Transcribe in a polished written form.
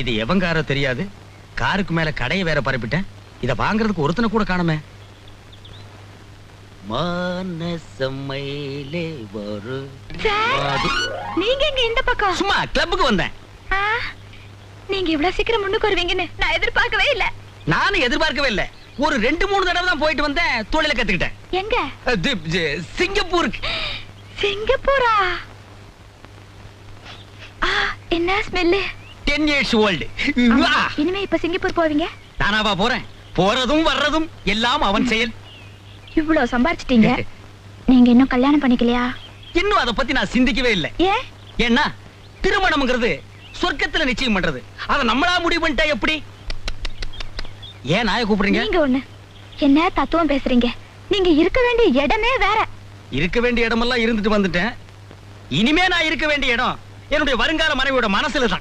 இது எவங்காரோ தெரியாது. காருக்கு மேல கடையை வேற பரப்பிட்டேன். இத வாங்குறதுக்கு ஒருத்தனை கூட காணுமே. மானசமையிலே ஒரு நீங்க எங்க இந்த பக்கம்? சும்மா கிளப்புக்கு வந்தேன். நீங்க இவ்வளவு சீக்கிரம் முன்னுக்கு வருவீங்கன்னு நான் எதிர்பார்க்கவே இல்ல. நானும் எதிர்பார்க்கவே இல்ல. ஒரு 2-3 தடவை தான் போயிட்டு வந்தேன். தொழில கத்துக்கிட்டேன். எங்க? சிங்கப்பூருக்கு. சிங்கப்பூரா? என்ன ஸ்மெல்லு? 10 years old. இனிமே இப்ப சிங்கப்பூர் போவீங்க? நானாவா போறேன்? போறதும் வர்றதும் எல்லாம் அவன் செயல். இவ்வளவு சம்பாரிச்சிட்டீங்க, நீங்க இன்னும் கல்யாணம் பண்ணிக்கலையா? இன்னும் அத பத்தி நான் சிந்திக்கவே இல்லை. ஏன்னா திருமணம்ங்கிறது சொர்க்கத்துல நிச்சயம் பண்றது. அத நம்மளா முடிவு பண்ணிட்டா எப்படி? ஏன் நாயை கூப்பிடுறீங்க? நீங்க ஒண்ணு என்ன தத்துவம் பேசுறீங்க? நீங்க இருக்க வேண்டிய இடமே வேற. இருக்க வேண்டிய இடமெல்லாம் இருந்துட்டு வந்துட்டேன். இனிமே நான் இருக்க வேண்டிய இடம் என்னுடைய வருங்கால மனைவியோட மனசுல தான்.